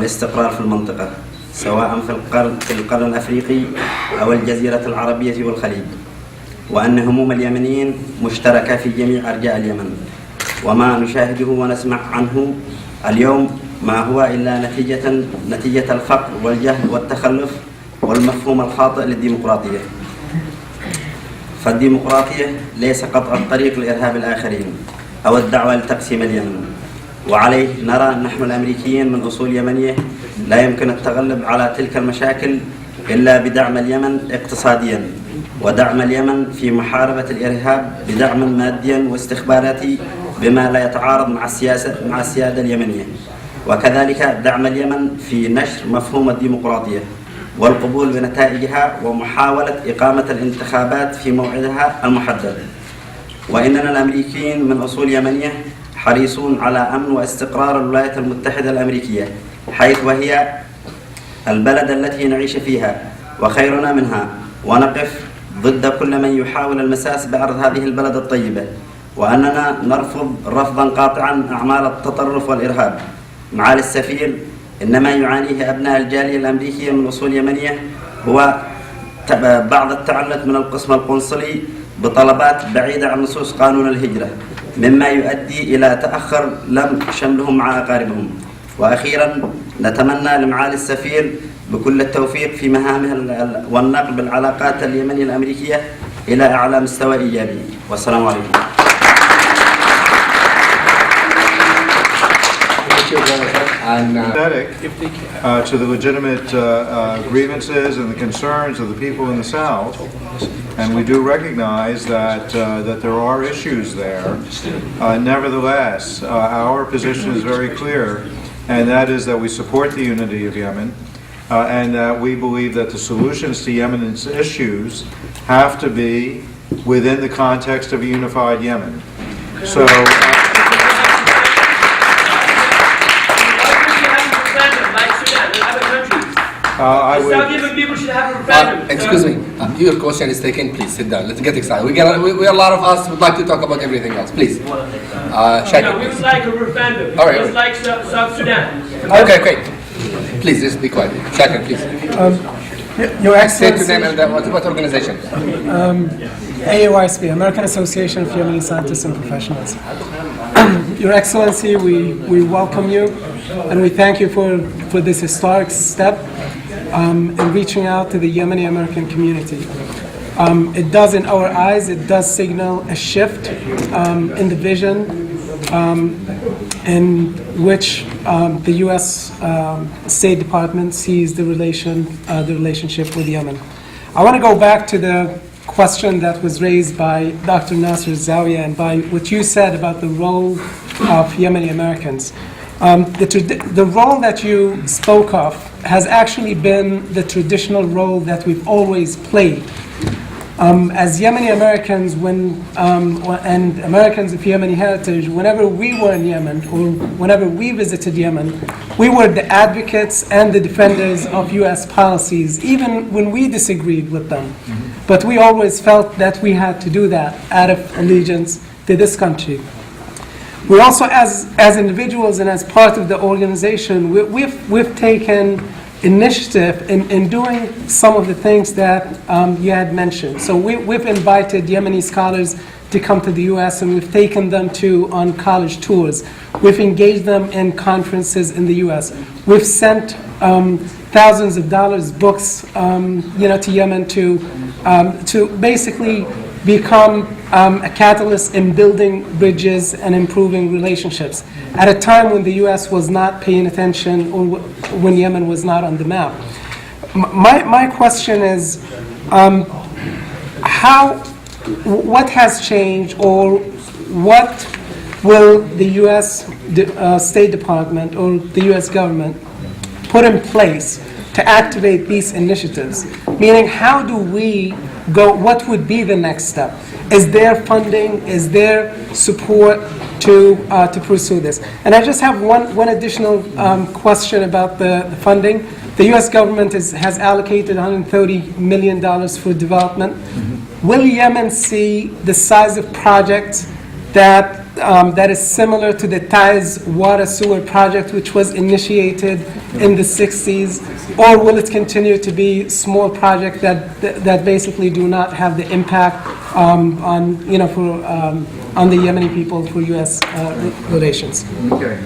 والاستقرار في المنطقة، سواء في القرن الأفريقي أو الجزيرة العربية والخليج، وأن هموم اليمنيين مشتركة في جميع أرجاء اليمن، وما نشاهده ونسمع عنه اليوم ما هو إلا نتيجة الفقر والجهل والتخلف والمفهوم الخاطئ للديمقراطية. فالديمقراطية ليس قطع الطريق لإرهاب الآخرين أو الدعوة لتقسيم اليمن، وعليه نرى نحن الأمريكيين من أصول يمنية لا يمكن التغلب على تلك المشاكل إلا بدعم اليمن اقتصاديا، ودعم اليمن في محاربة الإرهاب بدعم ماديا واستخباراتي بما لا يتعارض مع السيادة اليمنية، وكذلك دعم اليمن في نشر مفهوم الديمقراطية والقبول بنتائجها ومحاولة إقامة الانتخابات في موعدها المحدد. وإننا الأمريكيين من أصول يمنية حريصون على أمن واستقرار الولايات المتحدة الأمريكية، حيث وهي البلد التي نعيش فيها وخيرنا منها، ونقف ضد كل من يحاول المساس بأرض هذه البلد الطيبة، وأننا نرفض رفضا قاطعا أعمال التطرف والإرهاب. معالي السفير، إنما يعانيه أبناء الجالية الأمريكية من أصول يمنية هو بعض التعنت من القسم القنصلي بطلبات بعيدة عن نصوص قانون الهجرة، مما يؤدي إلى تأخر لم شملهم مع أقاربهم. وأخيرا نتمنى لمعالي السفير بكل التوفيق في مهامه والنقل بالعلاقات اليمنية الأمريكية إلى أعلى مستوى إيجابي. والسلام عليكم. And to the legitimate grievances and the concerns of the people in the South, and we do recognize that there are issues there. Nevertheless, our position is very clear, and that is that we support the unity of Yemen, and that we believe that the solutions to Yemen's issues have to be within the context of a unified Yemen. So. People should have a referendum. Excuse me, your question is taken. Please sit down. Let's get excited. We a lot of us would like to talk about everything else. Please. We would like a referendum. All right. Just like South Sudan. Okay, great. Please, just be quiet. Shakir, please. Your Excellency. Say to them and what organization? AOISP, American Association of Yemeni Scientists and Professionals. Your Excellency, we welcome you and we thank you for this historic step in reaching out to the Yemeni American community. It does, in our eyes, it does signal a shift in the vision in which the U.S. State Department sees the relationship with Yemen. I want to go back to the question that was raised by Dr. Nasser Zawiya and by what you said about the role of Yemeni Americans. The role that you spoke of has actually been the traditional role that we've always played. As Yemeni Americans, and Americans of Yemeni heritage, whenever we were in Yemen or whenever we visited Yemen, we were the advocates and the defenders of U.S. policies, even when we disagreed with them. But we always felt that we had to do that out of allegiance to this country. We also, as individuals and as part of the organization, we've taken initiative in doing some of the things that you had mentioned. So we've invited Yemeni scholars to come to the U.S. and we've taken them on college tours. We've engaged them in conferences in the U.S. We've sent thousands of dollars, books, to Yemen to basically become a catalyst in building bridges and improving relationships at a time when the U.S. was not paying attention or when Yemen was not on the map. My question is, what has changed, or what will the U.S. State Department or the U.S. government put in place to activate these initiatives? Meaning, how do we go? What would be the next step? Is there funding? Is there support to pursue this? And I just have one additional question about the funding. The U.S. government has allocated $130 million for development. Will Yemen see the size of projects that that is similar to the Taiz water sewer project, which was initiated in the 60s, or will it continue to be small projects that basically do not have the impact on the Yemeni people for U.S. relations? Okay.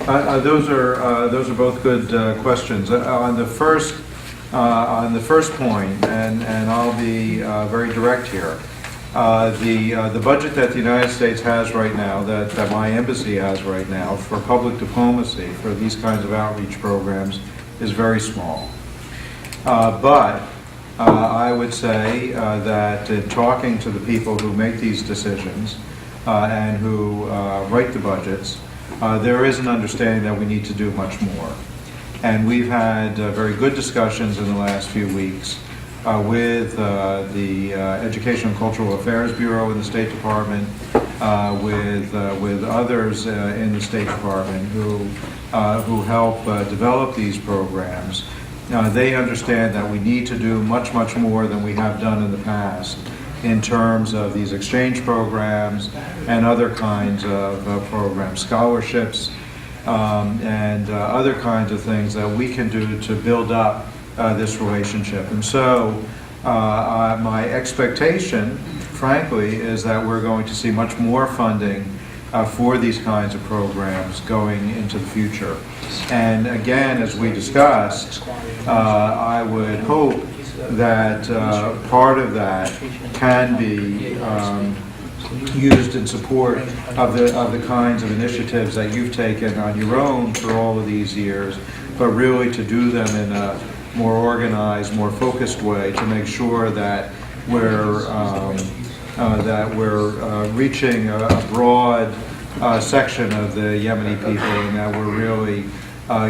Those are both good questions. On the first point, and I'll be very direct here. The budget that the United States has right now, that my embassy has right now for public diplomacy, for these kinds of outreach programs, is very small. But I would say that in talking to the people who make these decisions and who write the budgets, there is an understanding that we need to do much more. And we've had very good discussions in the last few weeks with the Education and Cultural Affairs Bureau in the State Department, with others in the State Department who help develop these programs. They understand that we need to do much more than we have done in the past in terms of these exchange programs and other kinds of programs, scholarships, and other kinds of things that we can do to build up this relationship. And so my expectation, frankly, is that we're going to see much more funding for these kinds of programs going into the future. And again, as we discussed, I would hope that part of that can be used in support of the kinds of initiatives that you've taken on your own for all of these years, but really to do them in a more organized, more focused way to make sure that we're reaching a broad section of the Yemeni people, and that we're really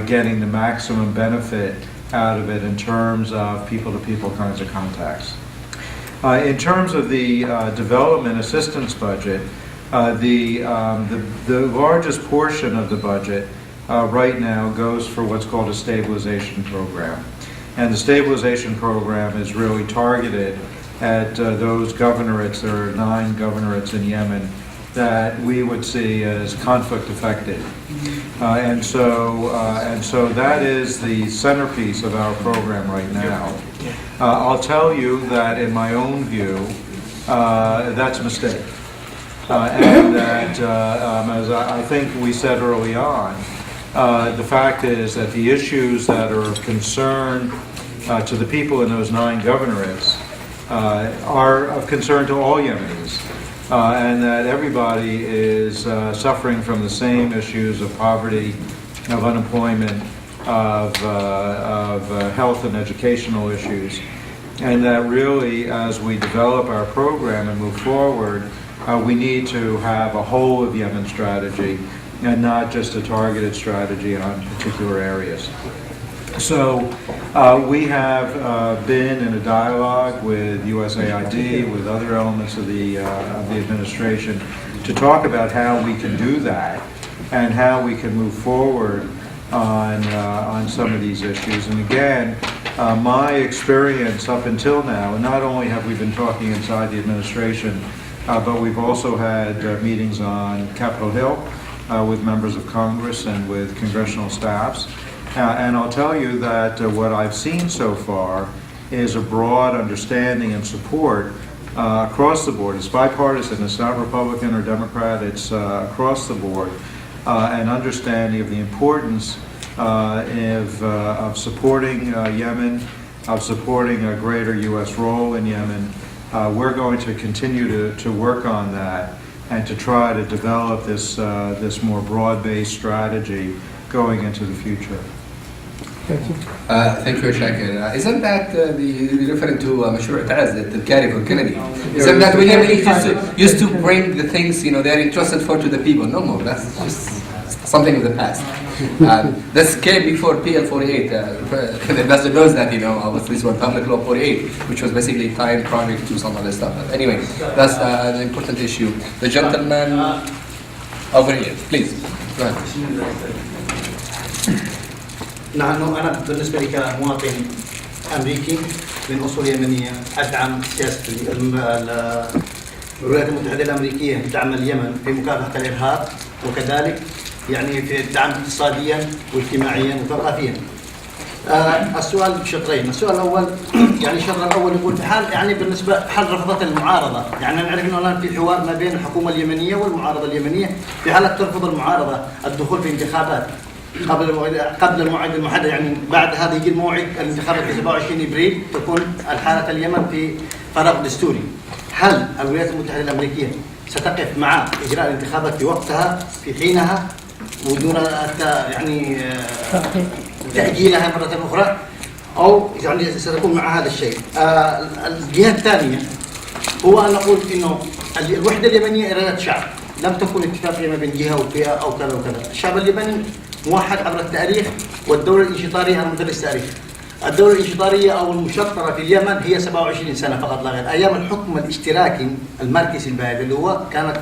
getting the maximum benefit out of it in terms of people-to-people kinds of contacts. In terms of the development assistance budget, the largest portion of the budget right now goes for what's called a stabilization program. And the stabilization program is really targeted at those governorates. There are 9 governorates in Yemen that we would see as conflict affected. And so that is the centerpiece of our program right now. I'll tell you that in my own view, that's a mistake. And that, as I think we said early on, the fact is that the issues that are of concern to the people in those 9 governorates are of concern to all Yemenis, and that everybody is suffering from the same issues of poverty, of unemployment, of health and educational issues, and that really, as we develop our program and move forward, we need to have a whole of Yemen strategy and not just a targeted strategy on particular areas. So we have been in a dialogue with USAID, with other elements of the administration, to talk about how we can do that and how we can move forward on some of these issues. And again, my experience up until now, and not only have we been talking inside the administration, but we've also had meetings on Capitol Hill with members of Congress and with congressional staffs. And I'll tell you that what I've seen so far is a broad understanding and support across the board. It's bipartisan. It's not Republican or Democrat. It's across the board. An understanding of the importance of supporting Yemen, of supporting a greater U.S. role in Yemen. We're going to continue to work on that and to try to develop this more broad-based strategy going into the future. Thank you. Thank you, Shakir. Isn't that referring to مشروع تعز, the Kari for Kennedy? Isn't that when Yemenis used to bring the things, they're entrusted for to the people? No more. That's just something of the past. This came before PL 48. The investor knows that, this was Public Law 48, which was basically tied project to some other stuff. But anyway, that's an important issue. The gentleman over here, please. Go ahead. نحن أنا بالنسبة لي كمواطن أمريكي من أصول يمنية أدعم سياسة الولايات المتحدة الأمريكية تعمل اليمن في مكافحة الإرهاب، وكذلك يعني في الدعم اقتصاديا واجتماعيا وثقافيا. السؤال بشطرين. السؤال الأول يعني الشطر الأول يقول في حال يعني بالنسبة حال رفضت المعارضة، يعني نعرف أنه الآن في حوار ما بين الحكومة اليمنية والمعارضة اليمنية، في حالة ترفض المعارضة الدخول في انتخابات قبل الموعد المحدد، يعني بعد هذا يجي الموعد الانتخابات في 27 ابريل، تكون الحالة اليمن في فراغ دستوري. هل الولايات المتحدة الأمريكية ستقف مع إجراء الانتخابات في وقتها في حينها ودون يعني تأجيلها مرة أخرى، أو يعني ستكون مع هذا الشيء؟ الجهة الثانية هو أن نقول إنه الوحدة اليمنية إرادة شعب، لم تكن اتفاقية ما بين جهة وفئة أو كذا وكذا. الشعب اليمني موحد عبر التاريخ، والدولة الإنشطارية أنا مدرس تاريخ، الدولة الإنشطارية أو المشطرة في اليمن هي 27 سنة فقط لا غير. أيام الحكم الاشتراكي المركزي البائد اللي هو كانت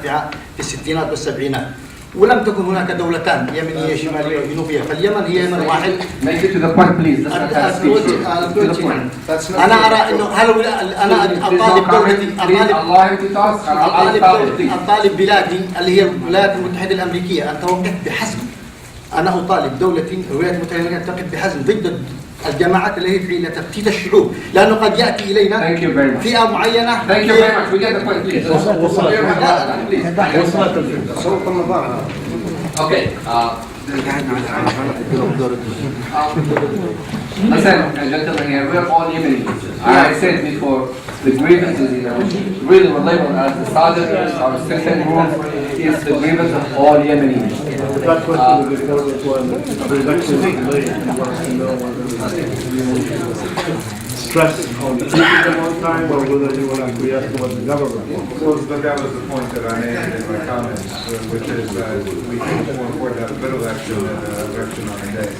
في الستينات والسبعينات، ولم تكن هناك دولتان يمنية شمالية وجنوبية، فاليمن هي يمن واحد. أنا أرى إنه أنا أطالب دولتي أطالب بلادي اللي هي الولايات المتحدة الأمريكية أن توقف بحزم. أنا أطالب دولتي الولايات المتحدة الأمريكية أن توقف بحزم ضد الجماعات اللي هي في تفتيت الشعوب، لأنه قد يأتي إلينا فئة معينة. Listen, gentlemen, here we are all Yemenis. I said before, the grievances, which really were labeled as the Southerners or Second Group, is the grievance of all Yemenis. That question will be posed when the election is delayed. He wants to know whether stress on the people one time or whether they will acquiesce to what the government wants. Well, but that was the point that I made in my comments, which is that we think it's more important to have a good election than an election on a day.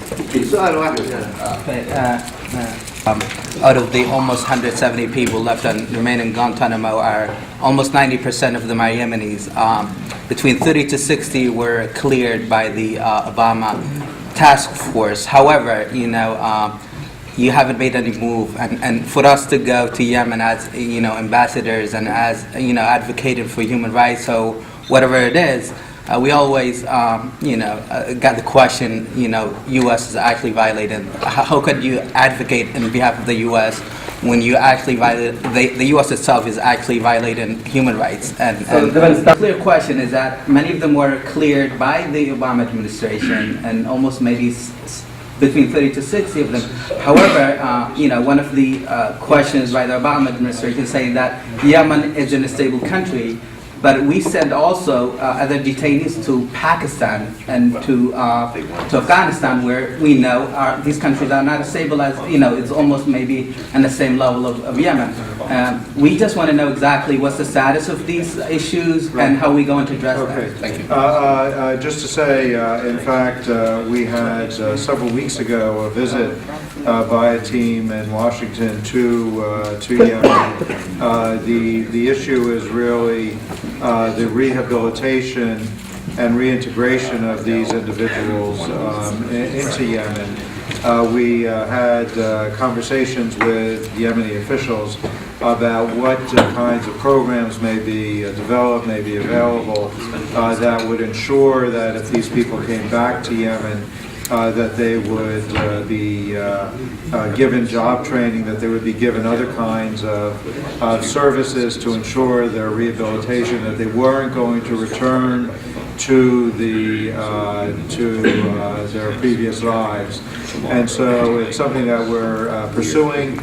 Out of the almost 170 people left and remain in Guantanamo, are almost 90% of them are Yemenis. Between 30 to 60 were cleared by the Obama task force. However, you haven't made any move, and for us to go to Yemen as ambassadors and as advocating for human rights, so whatever it is, we always got the question, U.S. is actually violated. How could you advocate on behalf of the U.S. when you actually violate, the U.S. itself is actually violating human rights? And the clear question is that many of them were cleared by the Obama administration, and almost maybe between 30 to 60 of them. However, one of the questions by the Obama administration saying that Yemen is an unstable country, but we send also other detainees to Pakistan and to Afghanistan, where we know these countries are not as stable as, it's almost maybe on the same level of Yemen. We just want to know exactly what's the status of these issues and how we're going to address them. Thank you. Just to say, in fact, we had several weeks ago a visit by a team in Washington to Yemen. The issue is really the rehabilitation and reintegration of these individuals into Yemen. We had conversations with Yemeni officials about what kinds of programs may be developed, may be available, that would ensure that if these people came back to Yemen, that they would be given job training, that they would be given other kinds of services to ensure their rehabilitation, that they weren't going to return to their previous lives. And so it's something that we're pursuing.